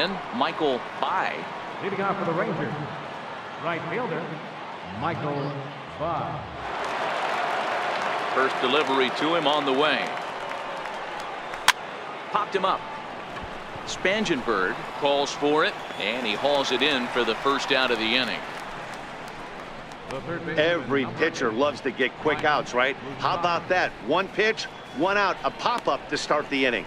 in, Michael By. Leading off for the Rangers, right fielder, Michael By. First delivery to him on the way. Popped him up. Spangenberg calls for it, and he hauls it in for the first out of the inning. Every pitcher loves to get quick outs, right? How about that? One pitch, one out, a pop-up to start the inning.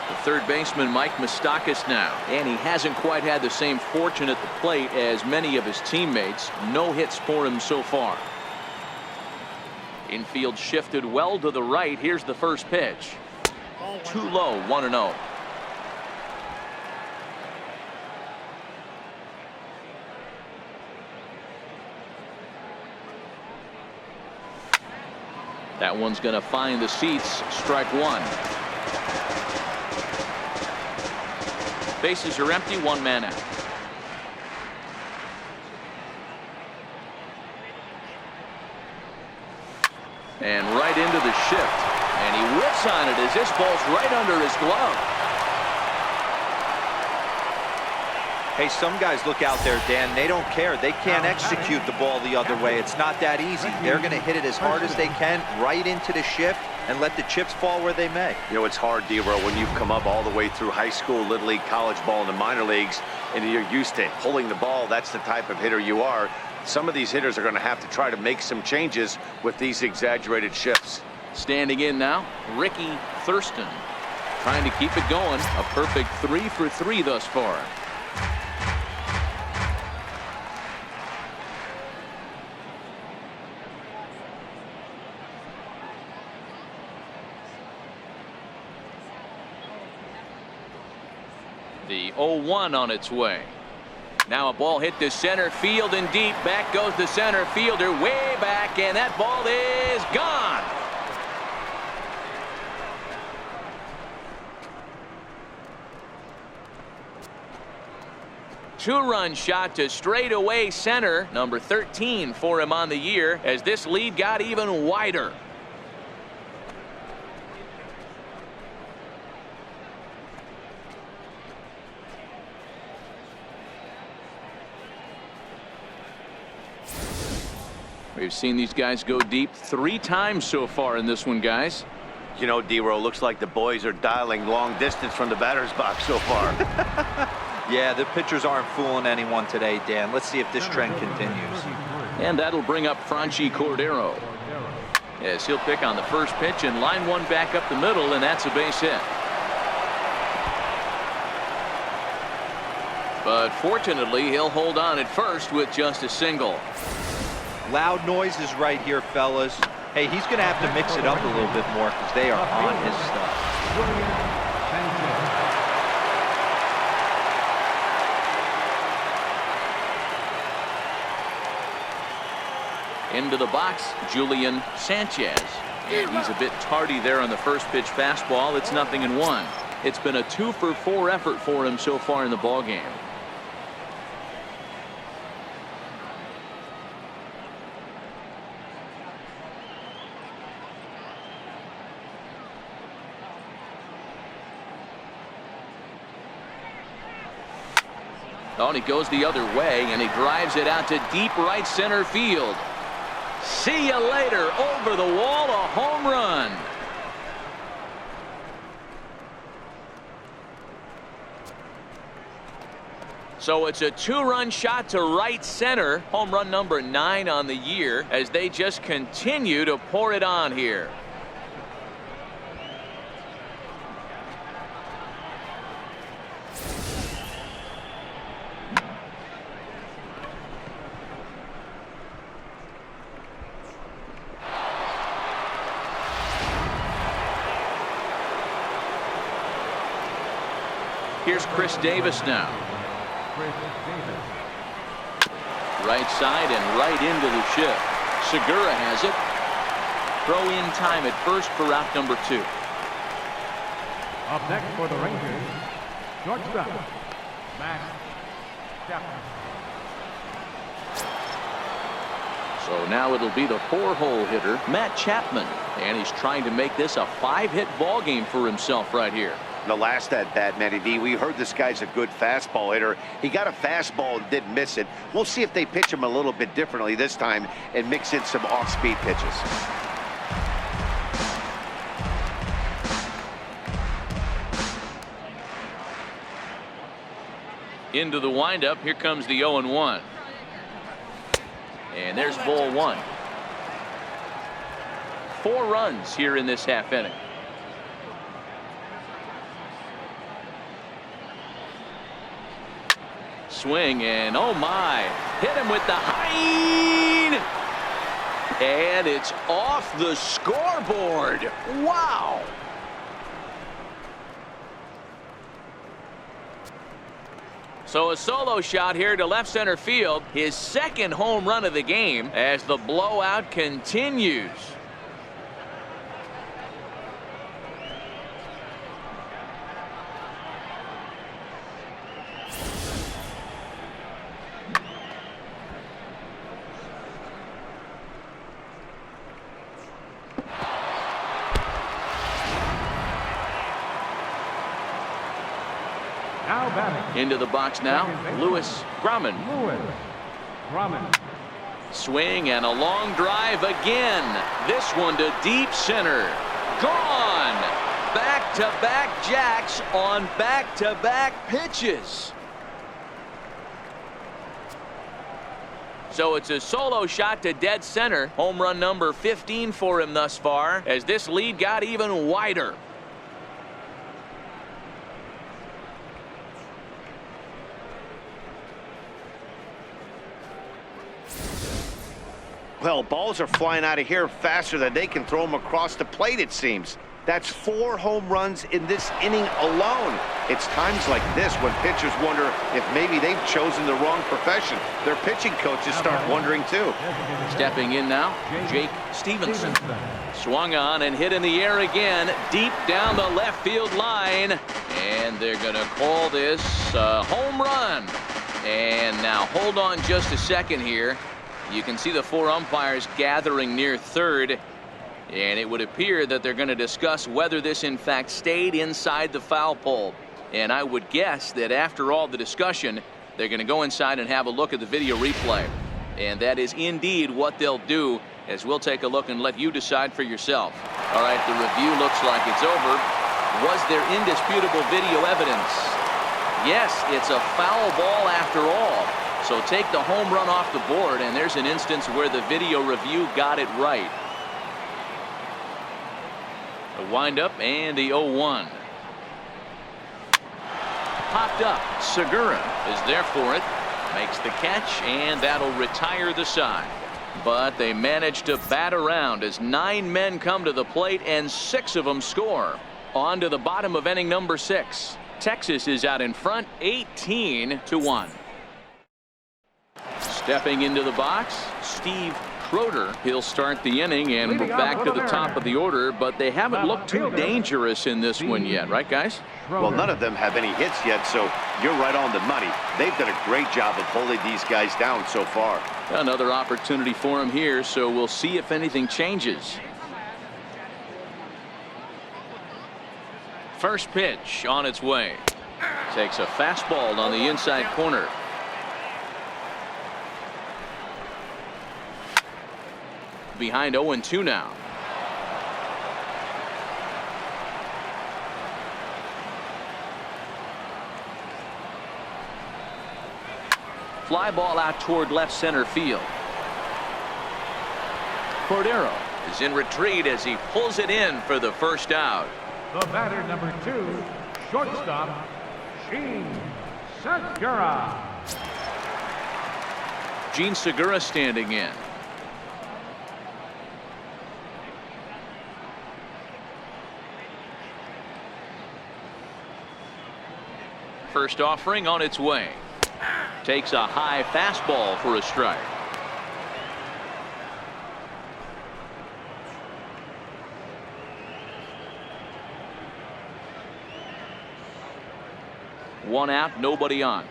The third baseman, Mike Moustakas now, and he hasn't quite had the same fortune at the plate as many of his teammates. No hits for him so far. Infield shifted well to the right. Here's the first pitch. Too low, 1-0. That one's going to find the seats. Strike one. Bases are empty, one man out. And right into the shift. And he whips on it as this ball's right under his glove. Hey, some guys look out there, Dan, they don't care. They can't execute the ball the other way. It's not that easy. They're going to hit it as hard as they can right into the shift and let the chips fall where they may. You know, it's hard, D-Row, when you've come up all the way through high school, little league, college ball, and the minor leagues, and you're used to pulling the ball. That's the type of hitter you are. Some of these hitters are going to have to try to make some changes with these exaggerated shifts. Standing in now, Ricky Thurston, trying to keep it going. A perfect 3 for 3 thus far. The 0-1 on its way. Now a ball hit to center field and deep. Back goes the center fielder way back, and that ball is gone. Two-run shot to straightaway center. Number 13 for him on the year as this lead got even wider. We've seen these guys go deep 3 times so far in this one, guys. You know, D-Row, looks like the boys are dialing long distance from the batter's box so far. Yeah, the pitchers aren't fooling anyone today, Dan. Let's see if this trend continues. And that'll bring up Franchi Cordero. Yes, he'll pick on the first pitch and line one back up the middle, and that's a base hit. But fortunately, he'll hold on at first with just a single. Loud noises right here, fellas. Hey, he's going to have to mix it up a little bit more because they are on his stuff. Into the box, Julian Sanchez. And he's a bit tardy there on the first pitch fastball. It's 0-1. It's been a 2 for 4 effort for him so far in the ballgame. Oh, and he goes the other way, and he drives it out to deep right center field. See you later. Over the wall, a home run. So it's a 2-run shot to right center. Home run number 9 on the year as they just continue to pour it on here. Here's Chris Davis now. Right side and right into the shift. Segura has it. Throw in time at first for out number 2. Up next for the Rangers, shortstop, Max Chapman. So now it'll be the 4-hole hitter, Matt Chapman. And he's trying to make this a 5-hit ball game for himself right here. The last at bat, Matty D, we heard this guy's a good fastball hitter. He got a fastball and didn't miss it. We'll see if they pitch him a little bit differently this time and mix in some off-speed pitches. Into the windup. Here comes the 0-1. And there's ball one. 4 runs here in this half inning. Swing, and oh my, hit him with the high, and it's off the scoreboard. Wow. So a solo shot here to left center field, his second home run of the game as the blowout continues. Now batting. Into the box now, Lewis Grumman. Swing and a long drive again. This one to deep center. Gone. Back-to-back jacks on back-to-back pitches. So it's a solo shot to dead center. Home run number 15 for him thus far as this lead got even wider. Well, balls are flying out of here faster than they can throw them across the plate, it seems. That's 4 home runs in this inning alone. It's times like this when pitchers wonder if maybe they've chosen the wrong profession. Their pitching coaches start wondering too. Stepping in now, Jake Stevenson. Swung on and hit in the air again, deep down the left field line. And they're going to call this a home run. And now hold on just a second here. You can see the 4 umpires gathering near third. And it would appear that they're going to discuss whether this in fact stayed inside the foul pole. And I would guess that after all the discussion, they're going to go inside and have a look at the video replay. And that is indeed what they'll do, as we'll take a look and let you decide for yourself. All right, the review looks like it's over. Was there indisputable video evidence? Yes, it's a foul ball after all. So take the home run off the board, and there's an instance where the video review got it right. The windup and the 0-1. Popped up. Segura is there for it. Makes the catch, and that'll retire the side. But they managed to bat around as 9 men come to the plate, and 6 of them score. On to the bottom of inning number 6. Texas is out in front, 18-1. Stepping into the box, Steve Schroeder. He'll start the inning, and we're back to the top of the order, but they haven't looked too dangerous in this one yet, right, guys? Well, none of them have any hits yet, so you're right on the money. They've done a great job of holding these guys down so far. Another opportunity for him here, so we'll see if anything changes. First pitch on its way. Takes a fastball on the inside corner. Behind 0-2 now. Fly ball out toward left center field. Cordero is in retreat as he pulls it in for the first out. The batter, number 2, shortstop, Gene Segura. Gene Segura standing in. First offering on its way. Takes a high fastball for a strike. One out, nobody on.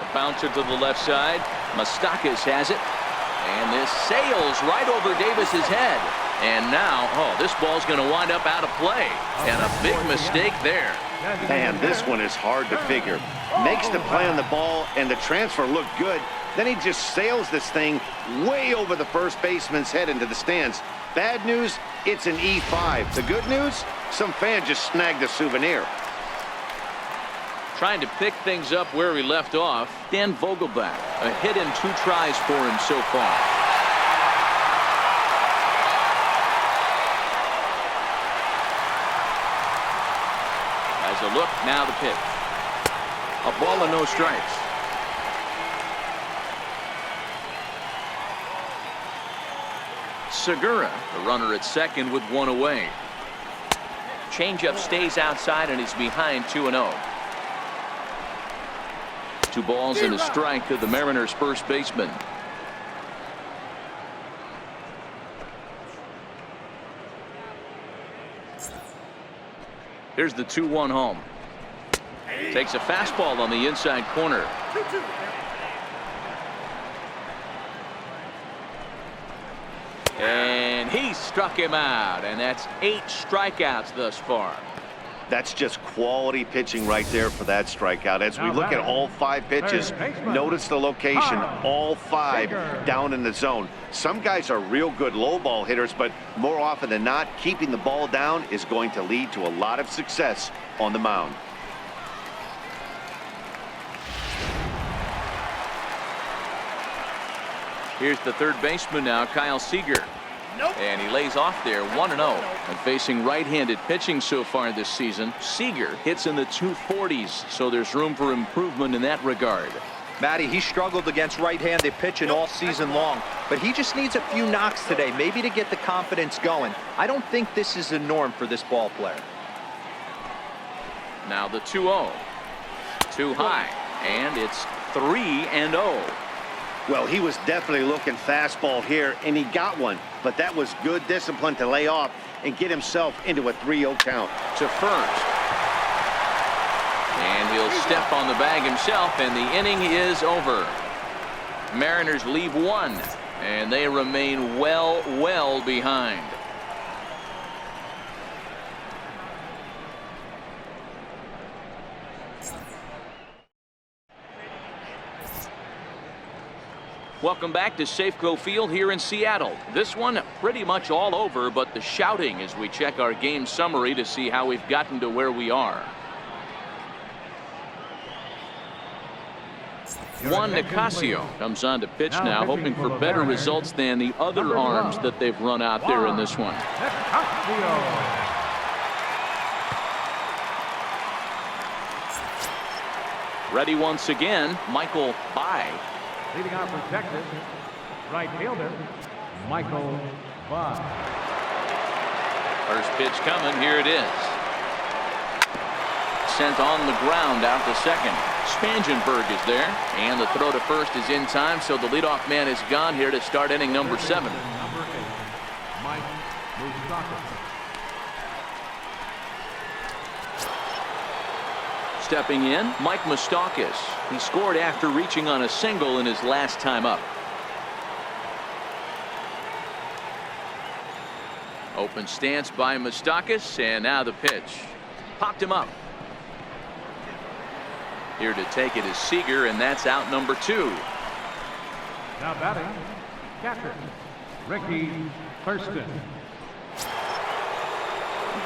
A bouncer to the left side. Moustakas has it. And this sails right over Davis's head. And now, this ball's going to wind up out of play. And a big mistake there. Man, this one is hard to figure. Makes the play on the ball, and the transfer looked good. Then he just sails this thing way over the first baseman's head into the stands. Bad news, it's an E5. The good news, some fan just snagged a souvenir. Trying to pick things up where he left off, Dan Vogelbach. A hit and 2 tries for him so far. As a look, now the pitch. A ball and no strikes. Segura, the runner at second with 1 away. Changeup stays outside and he's behind 2-0. 2 balls and a strike to the Mariners' first baseman. Here's the 2-1 home. Takes a fastball on the inside corner. And he struck him out, and that's 8 strikeouts thus far. That's just quality pitching right there for that strikeout. As we look at all 5 pitches, notice the location, all 5 down in the zone. Some guys are real good low ball hitters, but more often than not, keeping the ball down is going to lead to a lot of success on the mound. Here's the third baseman now, Kyle Seager. And he lays off there, 1-0. And facing right-handed pitching so far this season, Seager hits in the 240s, so there's room for improvement in that regard. Matty, he struggled against right-handed pitching all season long, but he just needs a few knocks today, maybe to get the confidence going. I don't think this is the norm for this ball player. Now the 2-0. Too high, and it's 3-0. Well, he was definitely looking fastball here, and he got one. But that was good discipline to lay off and get himself into a 3-0 count. To first. And he'll step on the bag himself, and the inning is over. Mariners leave 1, and they remain well behind. Welcome back to Safeco Field here in Seattle. This one pretty much all over, but the shouting as we check our game summary to see how we've gotten to where we are. Juan Nicasio comes on to pitch now, hoping for better results than the other arms that they've run out there in this one. Ready once again, Michael Bai. Leading out for Texas, right fielder, Michael Buck. First pitch coming, here it is. Sent on the ground out to second. Spangenberg is there, and the throw to first is in time, so the leadoff man is gone here to start inning number 7. Number 8, Mike Moustakas. Stepping in, Mike Moustakas. He scored after reaching on a single in his last time up. Open stance by Moustakas, and now the pitch. Popped him up. Here to take it is Seager, and that's out number 2. Now batting, catcher, Ricky Thurston.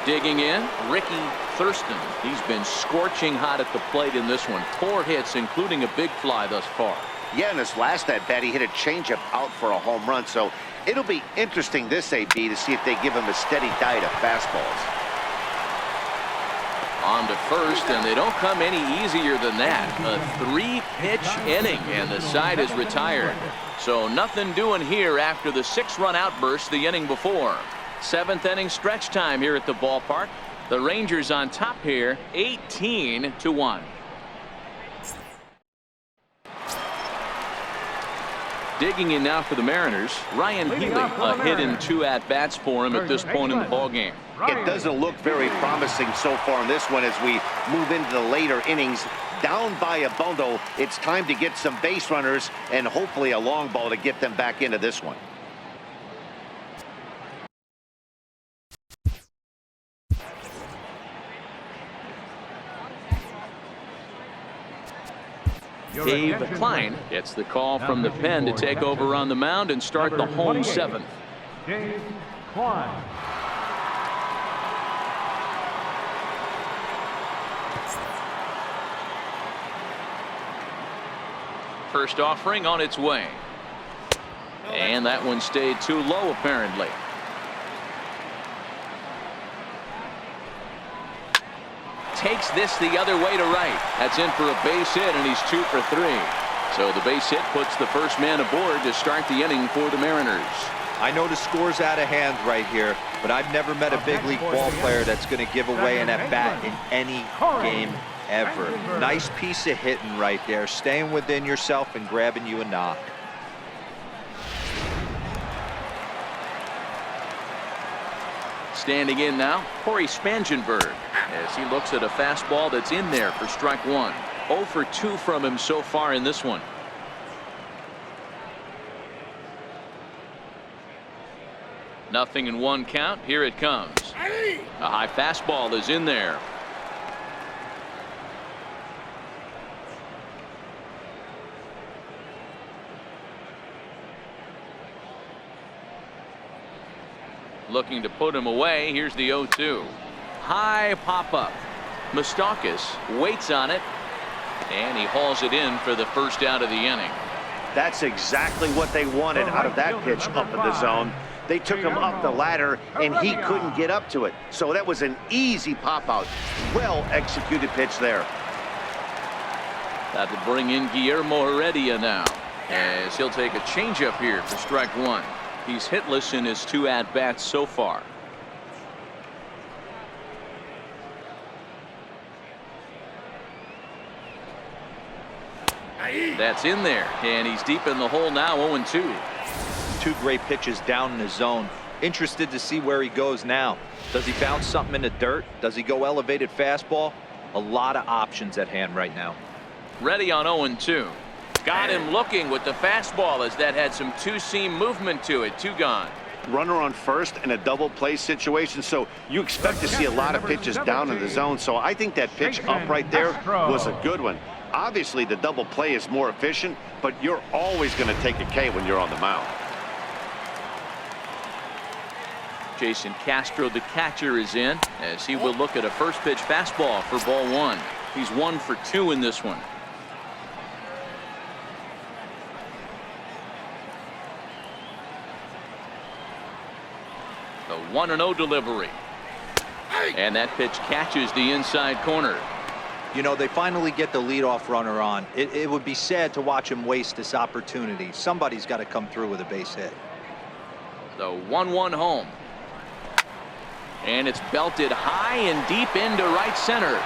Digging in, Ricky Thurston. He's been scorching hot at the plate in this one. 4 hits, including a big fly thus far. Yeah, in his last at bat, he hit a changeup out for a home run. So it'll be interesting this AB to see if they give him a steady diet of fastballs. On to first, and they don't come any easier than that. A 3-pitch inning, and the side is retired. So nothing doing here after the 6-run outburst the inning before. 7th inning stretch time here at the ballpark. The Rangers on top here, 18-1. Digging in now for the Mariners, Ryan Healy. A hit and 2 at-bats for him at this point in the ballgame. It doesn't look very promising so far in this one as we move into the later innings. Down by a bundle, it's time to get some base runners and hopefully a long ball to get them back into this one. Dave Klein gets the call from the pen to take over on the mound and start the home seventh. Dave Klein. First offering on its way. And that one stayed too low, apparently. Takes this the other way to right. That's in for a base hit, and he's 2 for 3. So the base hit puts the first man aboard to start the inning for the Mariners. I know the score's out of hand right here, but I've never met a big league ball player that's going to give away an at-bat in any game ever. Nice piece of hitting right there, staying within yourself and grabbing you a knock. Standing in now, Corey Spangenberg, as he looks at a fastball that's in there for strike one. 0 for 2 from him so far in this one. Nothing in 1 count. Here it comes. A high fastball is in there. Looking to put him away. Here's the 0-2. High pop up. Moustakas waits on it, and he hauls it in for the first out of the inning. That's exactly what they wanted out of that pitch up in the zone. They took him up the ladder, and he couldn't get up to it. So that was an easy pop out. Well executed pitch there. That'll bring in Guillermo Heredia now, as he'll take a changeup here for strike one. He's hitless in his 2 at-bats so far. That's in there, and he's deep in the hole now. 0-2. 2 great pitches down in the zone. Interested to see where he goes now. Does he bounce something in the dirt? Does he go elevated fastball? A lot of options at hand right now. Ready on 0-2. Got him looking with the fastball, as that had some two-seam movement to it. 2 gone. Runner on first in a double play situation, so you expect to see a lot of pitches down in the zone. So I think that pitch up right there was a good one. Obviously the double play is more efficient, but you're always going to take a K when you're on the mound. Jason Castro, the catcher, is in, as he will look at a first pitch fastball for ball 1. He's 1 for 2 in this one. The 1-0 delivery. And that pitch catches the inside corner. You know, they finally get the leadoff runner on. It would be sad to watch him waste this opportunity. Somebody's got to come through with a base hit. The 1-1 home. And it's belted high and deep into right center.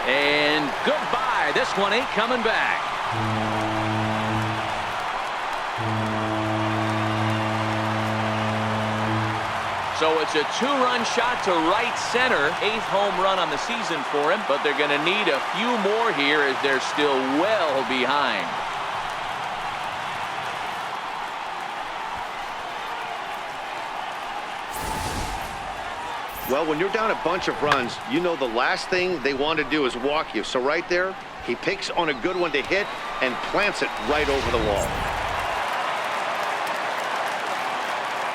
And goodbye. This one ain't coming back. So it's a 2-run shot to right center. 8th home run on the season for him, but they're going to need a few more here as they're still well behind. Well, when you're down a bunch of runs, you know the last thing they want to do is walk you. So right there, he picks on a good one to hit and plants it right over the wall.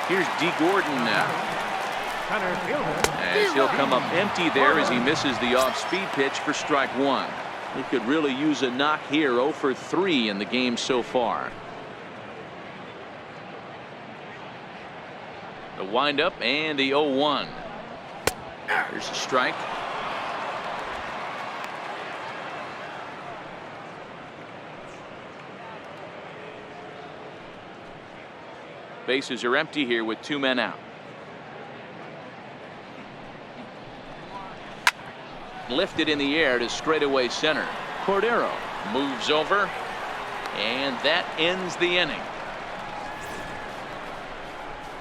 Here's D. Gordon now. As he'll come up empty there as he misses the off-speed pitch for strike 1. He could really use a knock here. 0 for 3 in the game so far. The windup and the 0-1. Here's a strike. Bases are empty here with 2 men out. Lifted in the air to straightaway center. Cordero moves over, and that ends the inning.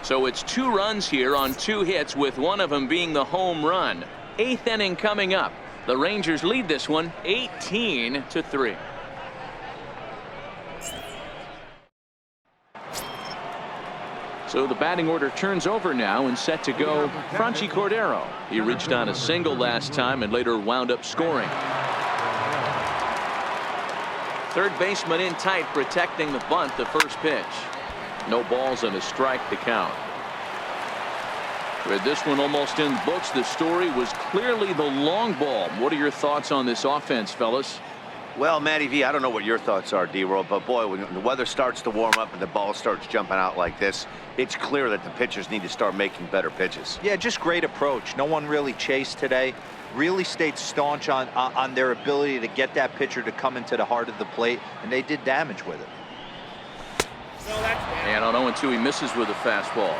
So it's 2 runs here on 2 hits, with one of them being the home run. 8th inning coming up. The Rangers lead this one 18-3. So the batting order turns over now, and set to go Franchy Cordero. He reached on a single last time and later wound up scoring. third baseman in tight, protecting the bunt. The first pitch. No balls and a strike to count. With this one almost in the books, the story was clearly the long ball. What are your thoughts on this offense, fellas? Well, Matty V, I don't know what your thoughts are, D-Roll, but boy, when the weather starts to warm up and the ball starts jumping out like this, it's clear that the pitchers need to start making better pitches. Yeah, just great approach. No one really chased today. Really stayed staunch on their ability to get that pitcher to come into the heart of the plate, and they did damage with it. And on 0-2, he misses with a fastball.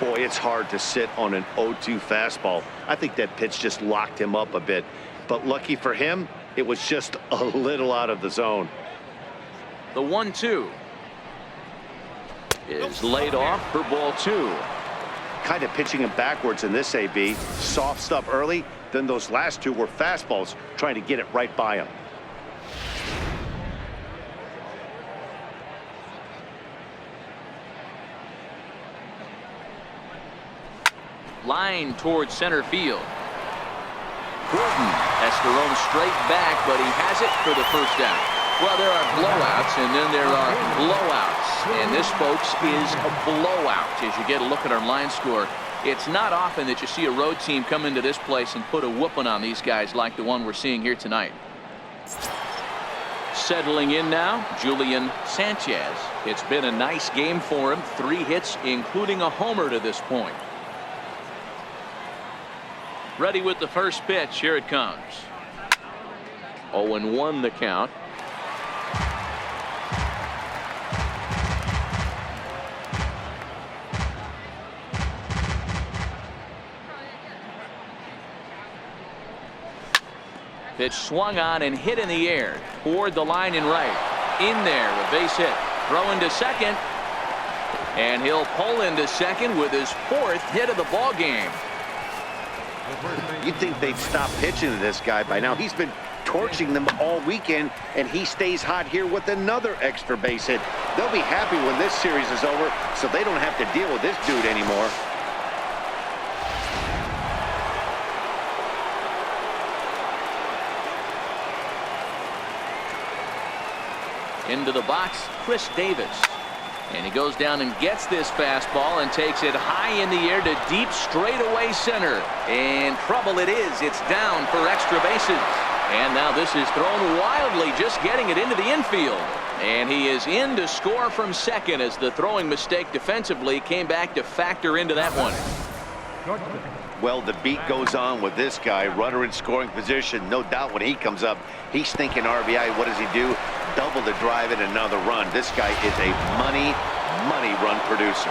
Boy, it's hard to sit on an 0-2 fastball. I think that pitch just locked him up a bit. But lucky for him, it was just a little out of the zone. The 1-2 is laid off for ball 2. Kind of pitching him backwards in this AB. Soft stuff early, then those last two were fastballs, trying to get it right by him. Line towards center field. Gordon has to roam straight back, but he has it for the first out. Well, there are blowouts, and then there are blowouts. And this, folks, is a blowout. As you get a look at our line score, it's not often that you see a road team come into this place and put a whooping on these guys like the one we're seeing here tonight. Settling in now, Julian Sanchez. It's been a nice game for him. 3 hits, including a homer to this point. Ready with the first pitch. Here it comes. 0-1 the count. Pitch swung on and hit in the air toward the line and right. In there, a base hit. Throw into second. And he'll pull into second with his 4th hit of the ball game. You'd think they'd stop pitching to this guy by now. He's been torching them all weekend, and he stays hot here with another extra base hit. They'll be happy when this series is over, so they don't have to deal with this dude anymore. Into the box, Chris Davis. And he goes down and gets this fastball and takes it high in the air to deep straightaway center. And trouble it is. It's down for extra bases. And now this is thrown wildly, just getting it into the infield. And he is in to score from second as the throwing mistake defensively came back to factor into that one. Well, the beat goes on with this guy, runner in scoring position. No doubt when he comes up, he's thinking RBI. What does he do? Double to drive in another run. This guy is a money run producer.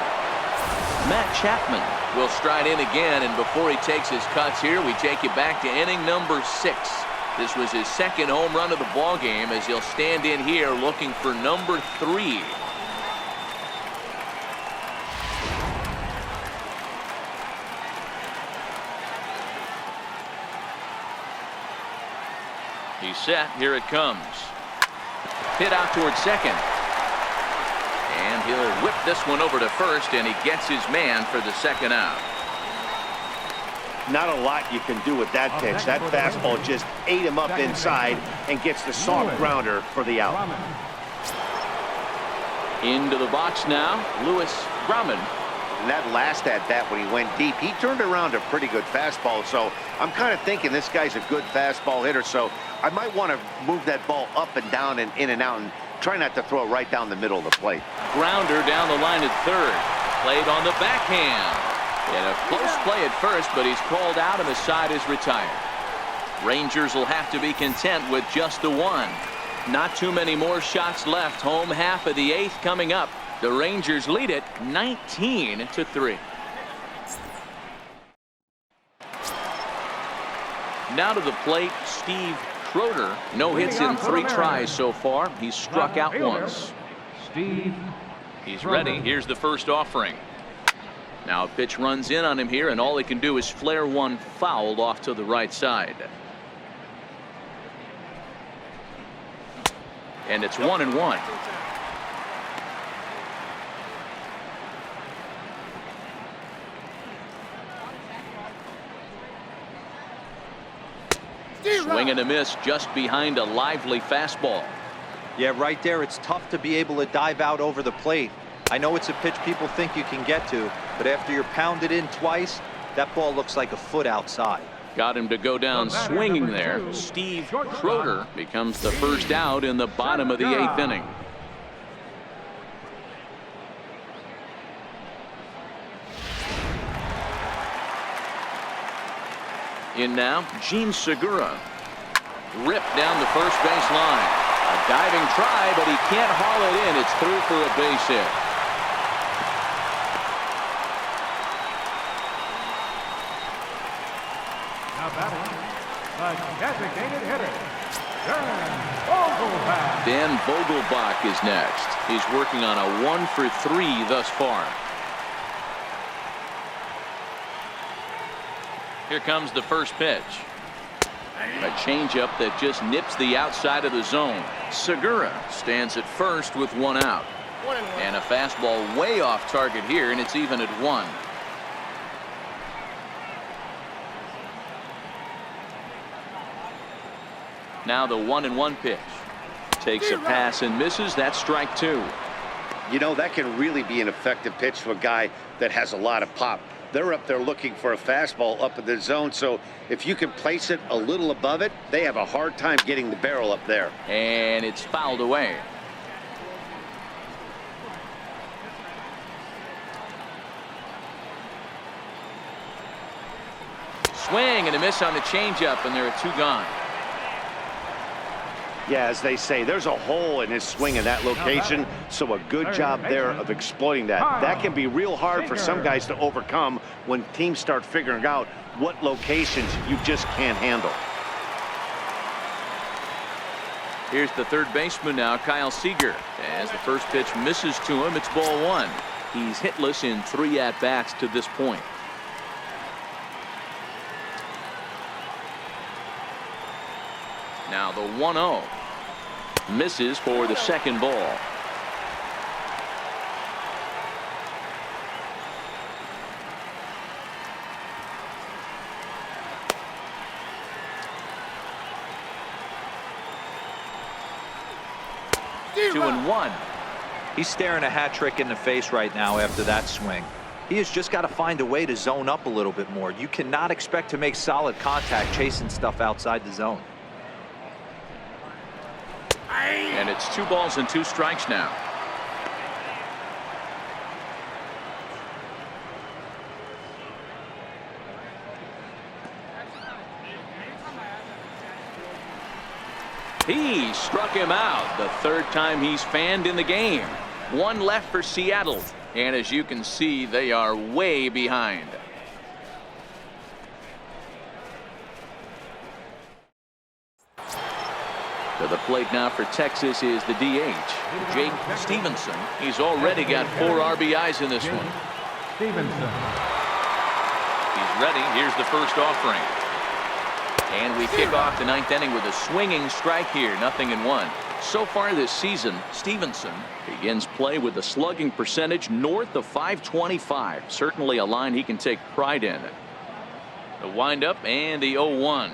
Matt Chapman will stride in again, and before he takes his cuts here, we take you back to inning number 6. This was his 2nd home run of the ball game as he'll stand in here looking for number 3. He's set. Here it comes. Hit out towards second. And he'll whip this one over to first, and he gets his man for the 2nd out. Not a lot you can do with that pitch. That fastball just ate him up inside and gets the soft grounder for the out. Into the box now, Lewis Grauman. And that last at-bat when he went deep, he turned around a pretty good fastball. So I'm kind of thinking this guy's a good fastball hitter. So I might want to move that ball up and down and in and out and try not to throw it right down the middle of the plate. Grounder down the line at third. Played on the backhand. And a close play at first, but he's called out and the side is retired. Rangers will have to be content with just the one. Not too many more shots left. Home half of the 8th coming up. The Rangers lead it 19-3. Now to the plate, Steve Schroeder. No hits in 3 tries so far. He's struck out once. Steve. He's ready. Here's the first offering. Now a pitch runs in on him here, and all he can do is flare one foul off to the right side. And it's 1-1. Swing and a miss just behind a lively fastball. Yeah, right there, it's tough to be able to dive out over the plate. I know it's a pitch people think you can get to, but after you're pounded in twice, that ball looks like a foot outside. Got him to go down swinging there. Steve Schroeder becomes the first out in the bottom of the 8th inning. In now, Gene Segura. Ripped down the first base line. A diving try, but he can't haul it in. It's through for a base hit. Now batting, the designated hitter, Dan Vogelbach. Dan Vogelbach is next. He's working on a 1 for 3 thus far. Here comes the first pitch. A changeup that just nips the outside of the zone. Segura stands at first with 1 out. And a fastball way off target here, and it's even at 1. Now the 1-1 pitch. Takes a pass and misses. That's strike 2. You know, that can really be an effective pitch to a guy that has a lot of pop. They're up there looking for a fastball up in the zone, so if you can place it a little above it, they have a hard time getting the barrel up there. And it's fouled away. Swing and a miss on the changeup, and there are 2 gone. Yeah, as they say, there's a hole in his swing in that location, so a good job there of exploiting that. That can be real hard for some guys to overcome when teams start figuring out what locations you just can't handle. Here's the third baseman now, Kyle Seager. As the first pitch misses to him, it's ball 1. He's hitless in 3 at-bats to this point. Now the 1-0. Misses for the second ball. Two and 1. He's staring a hat trick in the face right now after that swing. He has just got to find a way to zone up a little bit more. You cannot expect to make solid contact chasing stuff outside the zone. And it's 2 balls and 2 strikes now. He struck him out the 3rd time he's fanned in the game. 1 left for Seattle. And as you can see, they are way behind. To the plate now for Texas is the DH, Jake Stevenson. He's already got 4 RBIs in this one. Stevenson. He's ready. Here's the first offering. And we kick off the 9th inning with a swinging strike here. 0-1. So far this season, Stevenson begins play with a slugging percentage north of .525. Certainly a line he can take pride in. The windup and the 0-1.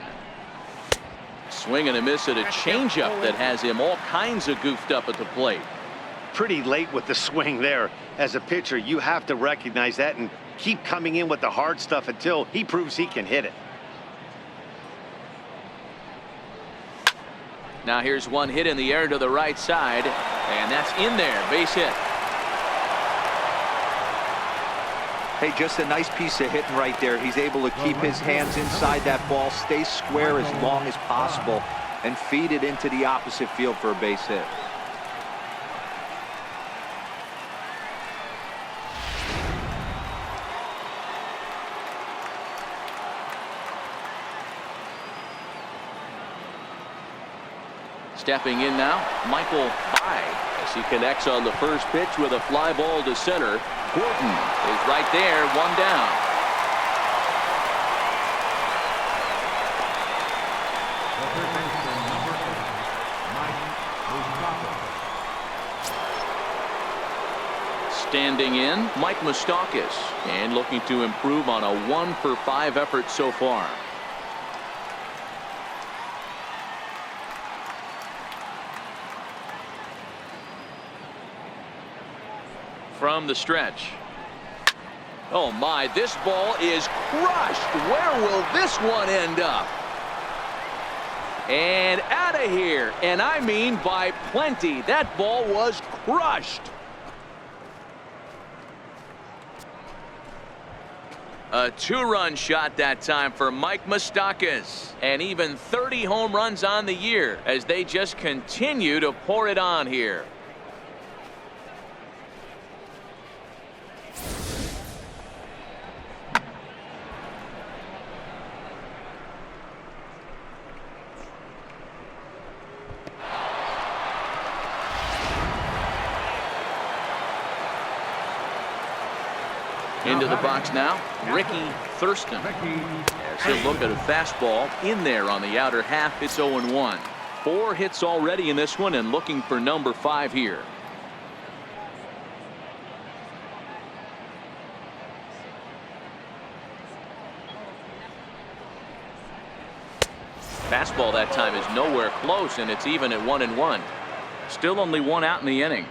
Swing and a miss at a changeup that has him all kinds of goofed up at the plate. Pretty late with the swing there. As a pitcher, you have to recognize that and keep coming in with the hard stuff until he proves he can hit it. Now here's one hit in the air to the right side, and that's in there. Base hit. Hey, just a nice piece of hitting right there. He's able to keep his hands inside that ball, stay square as long as possible, and feed it into the opposite field for a base hit. Stepping in now, Michael Bai, as he connects on the first pitch with a fly ball to center. Gordon is right there, 1 down. The third baseman, number 8, Mike Moustakas. Standing in, Mike Moustakas, and looking to improve on a 1 for 5 effort so far. from the stretch. Oh my, this ball is crushed. Where will this one end up? And out of here. And I mean by plenty. That ball was crushed. A 2-run shot that time for Mike Moustakas. And even 30 home runs on the year as they just continue to pour it on here. Into the box now, Ricky Thurston. As he'll look at a fastball in there on the outer half. It's 0-1. 4 hits already in this one and looking for number 5 here. Fastball that time is nowhere close, and it's even at 1-1. Still only 1 out in the inning.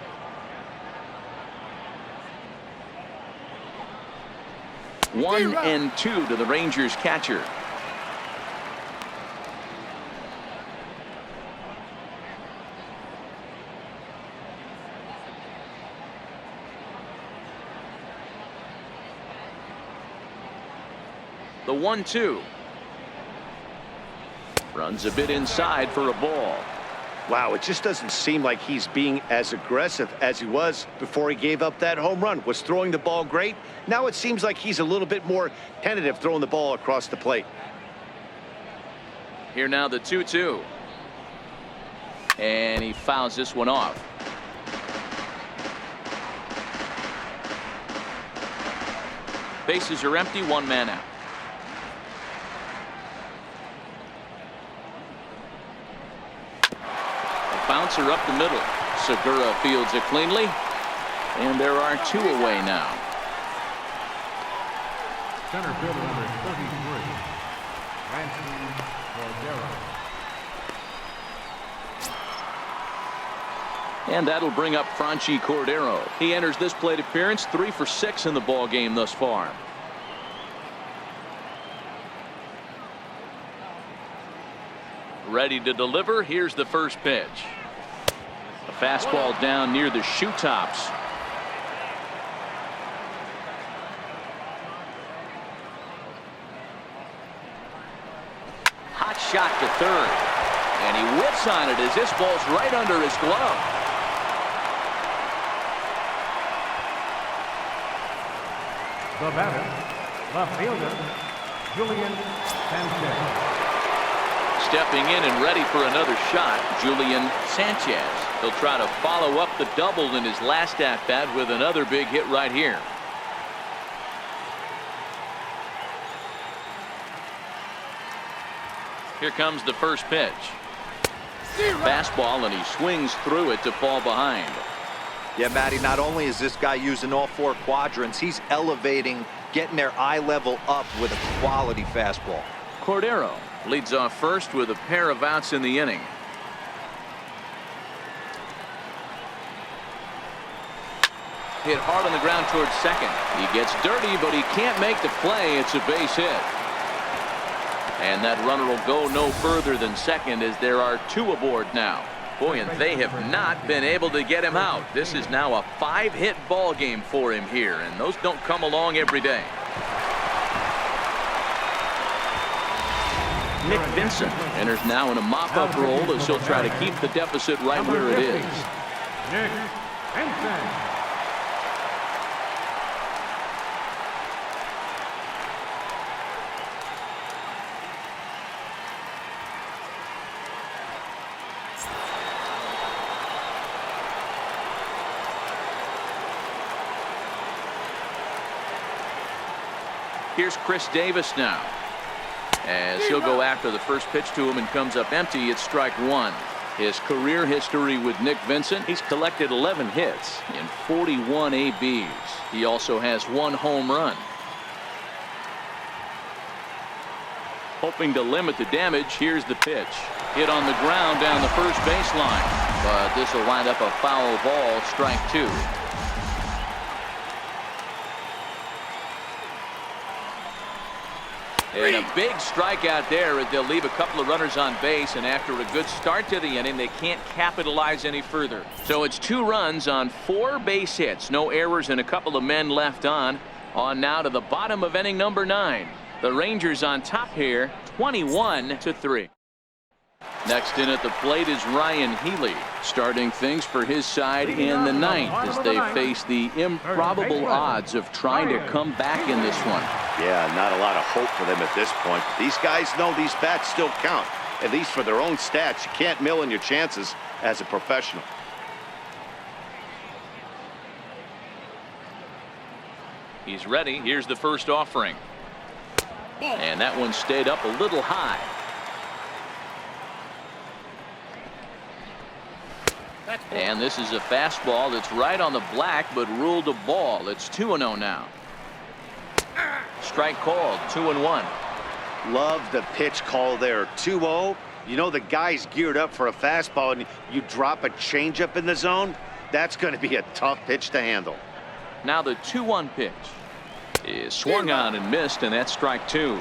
One and 2 to the Rangers catcher. The 1-2. Runs a bit inside for a ball. Wow, it just doesn't seem like he's being as aggressive as he was before he gave up that home run. Was throwing the ball great. Now it seems like he's a little bit more tentative throwing the ball across the plate. Here now the 2-2. And he fouls this one off. Bases are empty, 1 man out. Bouncer up the middle. Segura fields it cleanly. And there are 2 away now. Center fielder number 33, Randy Cordero. And that'll bring up Franchi Cordero. He enters this plate appearance 3 for 6 in the ball game thus far. Ready to deliver. Here's the first pitch. A fastball down near the shoe tops. Hot shot to third. And he whips on it as this ball's right under his glove. The batter, left fielder, Julian Sanchez. Stepping in and ready for another shot, Julian Sanchez. He'll try to follow up the double in his last at-bat with another big hit right here. Here comes the first pitch. Fastball, and he swings through it to fall behind. Yeah, Matty, not only is this guy using all 4 quadrants, he's elevating, getting their eye level up with a quality fastball. Cordero leads off first with a pair of outs in the inning. Hit hard on the ground towards second. He gets dirty, but he can't make the play. It's a base hit. And that runner will go no further than second as there are 2 aboard now. Boy, and they have not been able to get him out. This is now a 5-hit ball game for him here, and those don't come along every day. Nick Vincent enters now in a mop-up role as he'll try to keep the deficit right where it is. Nick Vincent. Here's Chris Davis now. As he'll go after the first pitch to him and comes up empty. It's strike 1. His career history with Nick Vincent, he's collected 11 hits in 41 ABs. He also has 1 home run. Hoping to limit the damage, here's the pitch. Hit on the ground down the first baseline. But this will wind up a foul ball, strike 2. And a big strikeout there as they'll leave a couple of runners on base, and after a good start to the inning, they can't capitalize any further. So it's 2 runs on 4 base hits, no errors, and a couple of men left on. On now to the bottom of inning number 9. The Rangers on top here, 21-3. Next in at the plate is Ryan Healy, starting things for his side in the 9th as they face the improbable odds of trying to come back in this one. Yeah, not a lot of hope for them at this point. These guys know these bats still count, at least for their own stats. You can't mill in your chances as a professional. He's ready. Here's the first offering. And that one stayed up a little high. And this is a fastball that's right on the black, but ruled a ball. It's 2-0 now. Strike called, 2-1. Love the pitch call there. 2-0. You know the guy's geared up for a fastball, and you drop a changeup in the zone. That's going to be a tough pitch to handle. Now the 2-1 pitch is swung on and missed, and that's strike 2.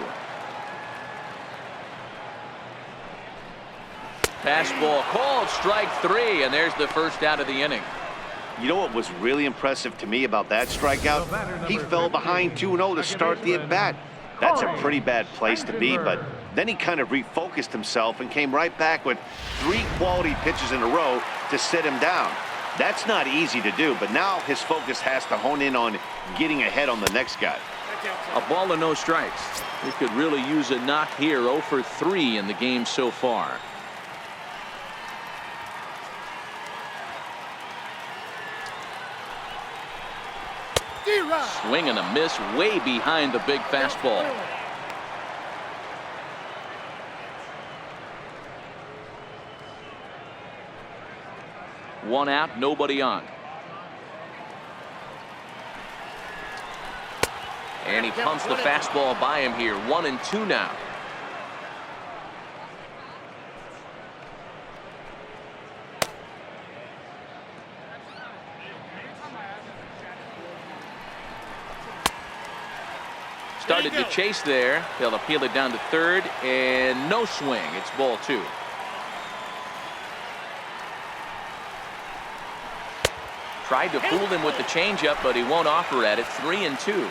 Fastball called, strike 3, and there's the first out of the inning. You know what was really impressive to me about that strikeout? He fell behind 2-0 to start the at-bat. That's a pretty bad place to be, but then he kind of refocused himself and came right back with 3 quality pitches in a row to sit him down. That's not easy to do, but now his focus has to hone in on getting ahead on the next guy. A ball and no strikes. He could really use a knock here. 0 for 3 in the game so far. Swing and a miss way behind the big fastball. One out, nobody on. And he pumps the fastball by him here. 1-2 now. Started to chase there. They'll appeal it down to third, and no swing. It's ball 2. Tried to fool him with the changeup, but he won't offer at it. 3-2.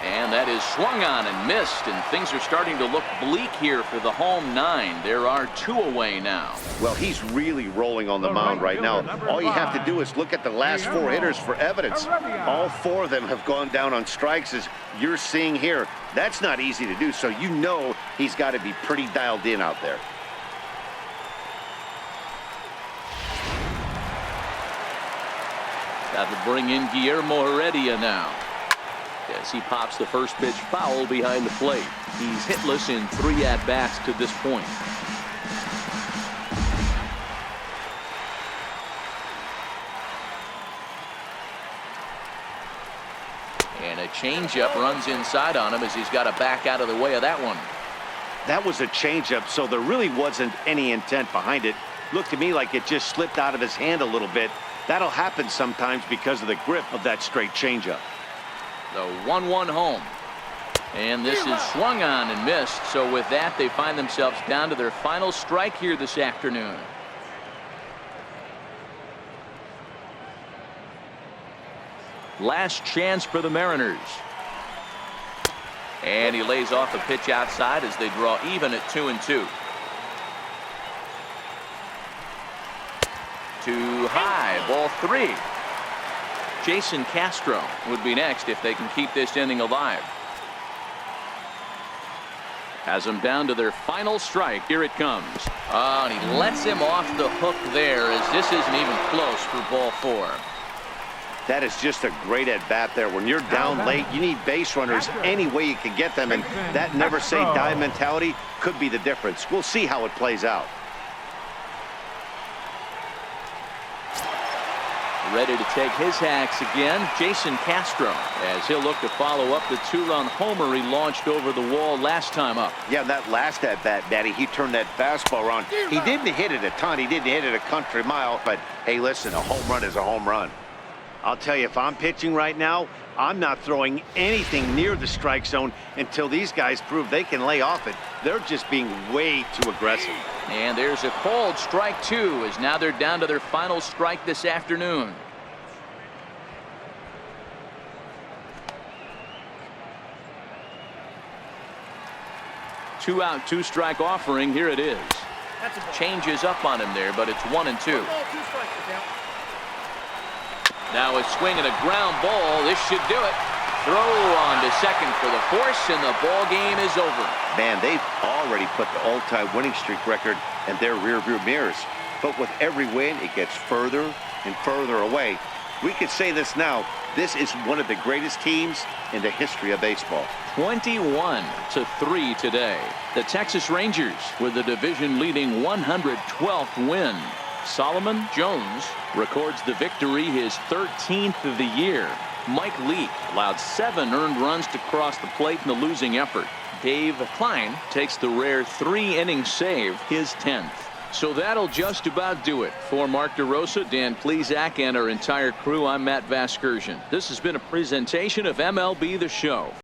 And that is swung on and missed, and things are starting to look bleak here for the home 9. There are 2 away now. Well, he's really rolling on the mound right now. All you have to do is look at the last 4 hitters for evidence. All 4 of them have gone down on strikes, as you're seeing here. That's not easy to do, so you know he's got to be pretty dialed in out there. Got to bring in Guillermo Heredia now, as he pops the first pitch foul behind the plate. He's hitless in 3 at-bats to this point. And a changeup runs inside on him as he's got to back out of the way of that one. That was a changeup, so there really wasn't any intent behind it. Looked to me like it just slipped out of his hand a little bit. That'll happen sometimes because of the grip of that straight changeup. The 1-1 home. And this is swung on and missed. So with that, they find themselves down to their final strike here this afternoon. Last chance for the Mariners. And he lays off a pitch outside as they draw even at 2-2. Too high, ball 3. Jason Castro would be next if they can keep this inning alive. Has them down to their final strike. Here it comes. And he lets him off the hook there, as this isn't even close for ball 4. That is just a great at-bat there. When you're down late, you need base runners any way you can get them, and that never say die mentality could be the difference. We'll see how it plays out. Ready to take his hacks again, Jason Castro, as he'll look to follow up the 2-run homer he launched over the wall last time up. Yeah, that last at-bat, Daddy, he turned that fastball around. He didn't hit it a ton. He didn't hit it a country mile, but hey, listen, a home run is a home run. I'll tell you, if I'm pitching right now, I'm not throwing anything near the strike zone until these guys prove they can lay off it. They're just being way too aggressive. And there's a called strike 2, as now they're down to their final strike this afternoon. Two out, 2 strike offering. Here it is. Changes up on him there, but it's 1-2. Now a swing and a ground ball. This should do it. Throw on to second for the force, and the ball game is over. Man, they've already put the all-time winning streak record in their rearview mirrors. But with every win, it gets further and further away. We could say this now. This is one of the greatest teams in the history of baseball. 21-3 today. The Texas Rangers with the division-leading 112th win. Solomon Jones records the victory, his 13th of the year. Mike Leake allowed 7 earned runs to cross the plate in the losing effort. Dave Klein takes the rare 3-inning save, his 10th. So that'll just about do it. For Mark DeRosa, Dan Plesac, and our entire crew, I'm Matt Vasgersian. This has been a presentation of MLB The Show.